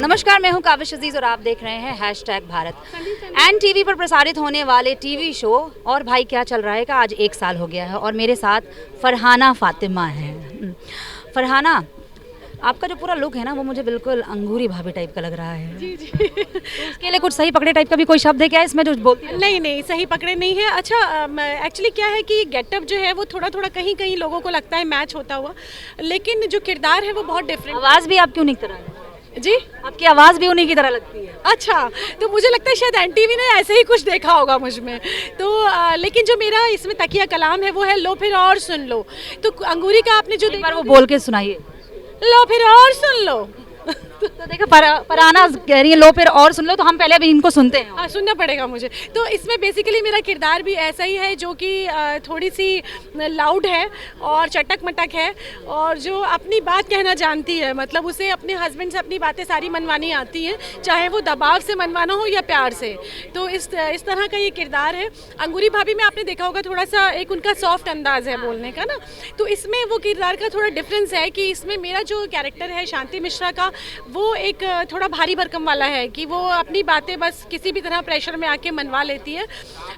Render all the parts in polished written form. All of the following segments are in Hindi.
नमस्कार, मैं हूं काविश अजीज और आप देख रहे हैं #भारत। NTV पर प्रसारित होने वाले टीवी शो और भाई क्या चल रहा है का आज 1 साल हो गया है और मेरे साथ फरहाना फातिमा है। फरहाना, आपका जो पूरा लुक है ना वो मुझे बिल्कुल अंगूरी भाभी टाइप का लग रहा है। जी जी। तो उसके लिए कुछ सही पकड़े टाइप का भी कोई शब्द है क्या इसमें जो बोलती है? नहीं नहीं, सही पकड़े नहीं है। अच्छा, एक्चुअली क्या है कि गेटअप जो है वो थोड़ा थोड़ा कहीं कहीं लोगों को लगता है मैच होता हुआ, लेकिन जो किरदार है वो बहुत डिफरेंट। आवाज़ भी आपकी उन्हीं की तरह है जी, आपकी आवाज़ भी उन्हीं की तरह लगती है। अच्छा, तो मुझे लगता है शायद NTV ने ऐसे ही कुछ देखा होगा मुझ में। तो लेकिन जो मेरा इसमें तकिया कलाम है वो है लो फिर और सुन लो। तो अंगूरी का आपने जो एक बार देखा, वो बोल के सुनाइए। लो फिर और सुन लो। तो देखो फरहाना कह रही है लो फिर और सुन लो, तो हम पहले अभी इनको सुनते हैं। हाँ, सुनना पड़ेगा मुझे। तो इसमें बेसिकली मेरा किरदार भी ऐसा ही है जो कि थोड़ी सी लाउड है और चटक मटक है और जो अपनी बात कहना जानती है। मतलब उसे अपने हस्बैंड से अपनी बातें सारी मनवानी आती हैं, चाहे वो दबाव से मनवाना हो या प्यार से। तो इस तरह का ये किरदार है। अंगूरी भाभी में आपने देखा होगा थोड़ा सा एक उनका सॉफ्ट अंदाज है बोलने का ना, तो इसमें वो किरदार का थोड़ा डिफरेंस है कि इसमें मेरा जो कैरेक्टर है शांति मिश्रा का, वो एक थोड़ा भारी भरकम वाला है कि वो अपनी बातें बस किसी भी तरह प्रेशर में आके मनवा लेती है।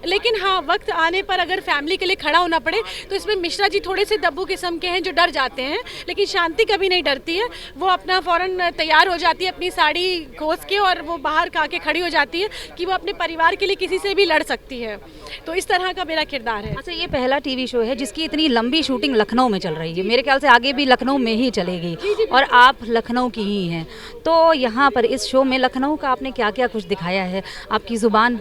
लेकिन हाँ, वक्त आने पर अगर फैमिली के लिए खड़ा होना पड़े तो इसमें मिश्रा जी थोड़े से दब्बू किस्म के हैं जो डर जाते हैं, लेकिन शांति कभी नहीं डरती है। वो अपना फ़ौरन तैयार हो जाती है अपनी साड़ी खोस के और वो बाहर का के खड़ी हो जाती है कि वो अपने परिवार के लिए किसी से भी लड़ सकती है। तो इस तरह का मेरा किरदार है। अच्छा, ये पहला टीवी शो है जिसकी इतनी लंबी शूटिंग लखनऊ में चल रही है। मेरे ख्याल से आगे भी लखनऊ में ही चलेगी और आप लखनऊ की ही हैं। तो यहाँ पर इस शो में लखनऊ का आपने क्या क्या कुछ दिखाया है? आपकी ज़ुबान।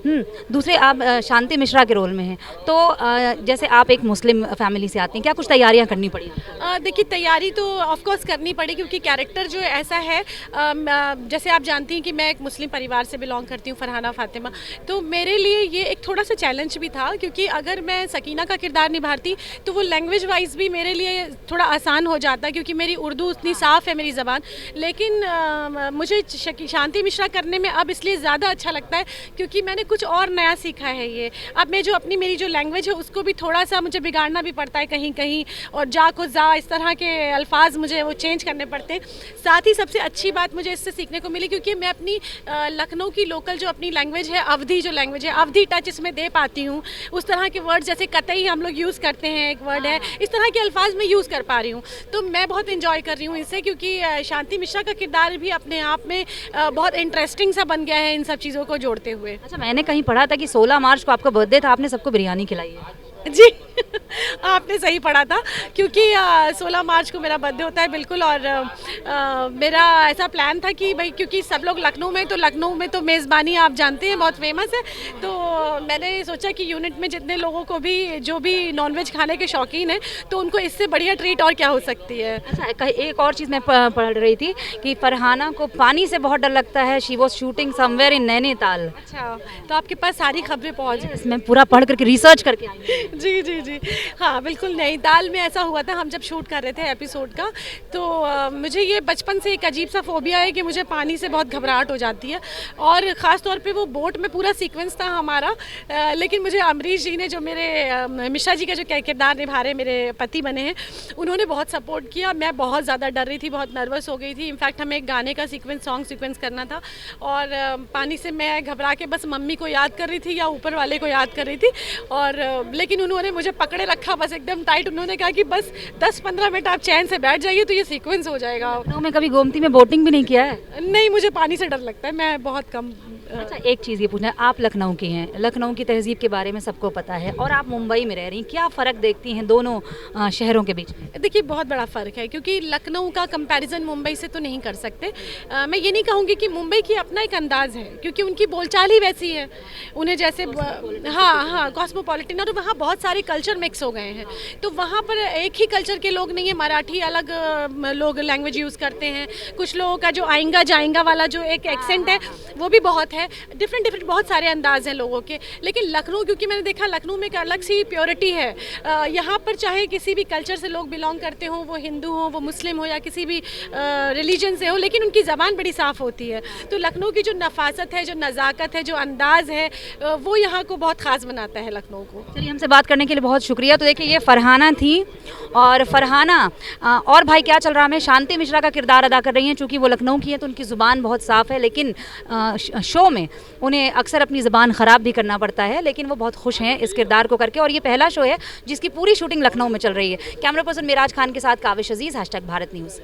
दूसरे आप शांति मिश्रा के रोल में हैं, तो जैसे आप एक मुस्लिम फैमिली से आती हैं, क्या कुछ तैयारियां करनी पड़ी? देखिए, तैयारी तो ऑफ कोर्स करनी पड़ी क्योंकि कैरेक्टर जो ऐसा है, जैसे आप जानती हैं कि मैं एक मुस्लिम परिवार से बिलोंग करती हूँ, फरहाना फातिमा। तो मेरे लिए ये एक थोड़ा सा चैलेंज भी था क्योंकि अगर मैं सकीना का किरदार निभाती तो वो लैंग्वेज वाइज भी मेरे लिए थोड़ा आसान हो जाता क्योंकि मेरी उर्दू उतनी साफ़ है मेरी ज़बान। लेकिन मुझे शांति मिश्रा करने में अब इसलिए ज़्यादा अच्छा लगता है क्योंकि मैंने कुछ और नया सीखा है। ये अब मैं जो मेरी जो लैंग्वेज है उसको भी थोड़ा सा मुझे बिगाड़ना भी पड़ता है कहीं कहीं, और जा को जा इस तरह के अल्फाज मुझे वो चेंज करने पड़ते हैं। साथ ही सबसे अच्छी बात मुझे इससे सीखने को मिली क्योंकि मैं अपनी लखनऊ की लोकल जो अपनी लैंग्वेज है, अवधी जो लैंग्वेज है, अवधी टच इसमें दे पाती हूँ। उस तरह के वर्ड जैसे कतई हम लोग यूज़ करते हैं, एक वर्ड है, इस तरह के अल्फाज में यूज़ कर पा रही हूँ। तो मैं बहुत इंजॉय कर रही हूँ इससे क्योंकि शांति मिश्रा का किरदार भी अपने आप में बहुत इंटरेस्टिंग सा बन गया है इन सब चीज़ों को जोड़ते हुए। अच्छा, मैंने कहीं पढ़ा था कि 16 मार्च को आपका बर्थडे था, आपने सबको बिरयानी खिलाई है। जी आपने सही पढ़ा था क्योंकि 16 मार्च को मेरा बर्थडे होता है बिल्कुल। और मेरा ऐसा प्लान था कि भाई क्योंकि सब लोग लखनऊ में, तो लखनऊ में तो मेज़बानी आप जानते हैं बहुत फेमस है, तो मैंने सोचा कि यूनिट में जितने लोगों को भी जो भी नॉनवेज खाने के शौकीन हैं तो उनको इससे बढ़िया ट्रीट और क्या हो सकती है। अच्छा, एक और चीज़ मैं पढ़ रही थी कि फरहाना को पानी से बहुत डर लगता है। She was shooting somewhere in Nainital. अच्छा, तो आपके पास सारी खबरें पहुँच गई। इसमें पूरा पढ़ करके रिसर्च करके आई। जी जी जी, हाँ बिल्कुल। नैनीताल में ऐसा हुआ था, हम जब शूट कर रहे थे एपिसोड का, तो मुझे ये बचपन से एक अजीब सा फोबिया है कि मुझे पानी से बहुत घबराहट हो जाती है। और ख़ास तौर पे वो बोट में पूरा सीक्वेंस था हमारा, लेकिन मुझे अमरीश जी ने, जो मेरे मिश्रा जी का जो किरदार निभा रहे मेरे पति बने हैं, उन्होंने बहुत सपोर्ट किया। मैं बहुत ज़्यादा डर रही थी, बहुत नर्वस हो गई थी। इनफैक्ट हमें एक गाने का सॉन्ग सीक्वेंस करना था और पानी से मैं घबरा के बस मम्मी को याद कर रही थी या ऊपर वाले को याद कर रही थी। और लेकिन उन्होंने मुझे पकड़े रखा बस एकदम टाइट। उन्होंने कहा कि बस 10-15 मिनट आप चैन से बैठ जाइए तो ये सीक्वेंस हो जाएगा। लखनऊ में कभी गोमती में बोटिंग भी नहीं किया है? नहीं, मुझे पानी से डर लगता है, मैं बहुत कम। अच्छा, एक चीज़ ये पूछना है, आप लखनऊ की हैं, लखनऊ की तहजीब के बारे में सबको पता है और आप मुंबई में रह रही हैं, क्या फ़र्क देखती हैं दोनों शहरों के बीच में? देखिए, बहुत बड़ा फ़र्क है क्योंकि लखनऊ का कंपैरिजन मुंबई से तो नहीं कर सकते। मैं ये नहीं कहूँगी कि मुंबई की अपना एक अंदाज़ है क्योंकि उनकी बोलचाल ही वैसी है, उन्हें जैसे हाँ कॉस्मोपॉलिटन, और वहाँ बहुत सारे कल्चर मिक्स हो गए हैं। तो वहाँ पर एक ही कल्चर के लोग नहीं है, मराठी अलग लोग लैंग्वेज यूज़ करते हैं, कुछ लोगों का जो आएंगा जाएंगा वाला जो एक एक्सेंट है वो भी बहुत है। है, डिफरेंट डिफरेंट बहुत सारे अंदाज हैं लोगों के, लेकिन लखनऊ, क्योंकि मैंने देखा लखनऊ में एक अलग सी प्योरिटी है। यहाँ पर चाहे किसी भी कल्चर से लोग बिलोंग करते हों, वो हिंदू हों, वो मुस्लिम हो या किसी भी रिलीजन से हो, लेकिन उनकी ज़बान बड़ी साफ़ होती है। तो लखनऊ की जो नफासत है, जो नज़ाकत है, जो अंदाज़ है, वो यहाँ को बहुत ख़ास बनाता है लखनऊ को। चलिए, हमसे बात करने के लिए बहुत शुक्रिया। तो देखिए, ये फरहाना थी, और फरहाना और भाई क्या चल रहा में शांति मिश्रा का किरदार अदा कर रही हैं। चूँकि वो लखनऊ की हैं तो उनकी ज़ुबान बहुत साफ़ है, लेकिन शो में उन्हें अक्सर अपनी ज़ुबान ख़राब भी करना पड़ता है, लेकिन वो बहुत खुश हैं इस किरदार को करके। और ये पहला शो है जिसकी पूरी शूटिंग लखनऊ में चल रही है। कैमरा पर्सन मिराज खान के साथ काविश अजीज़, #भारत न्यूज़।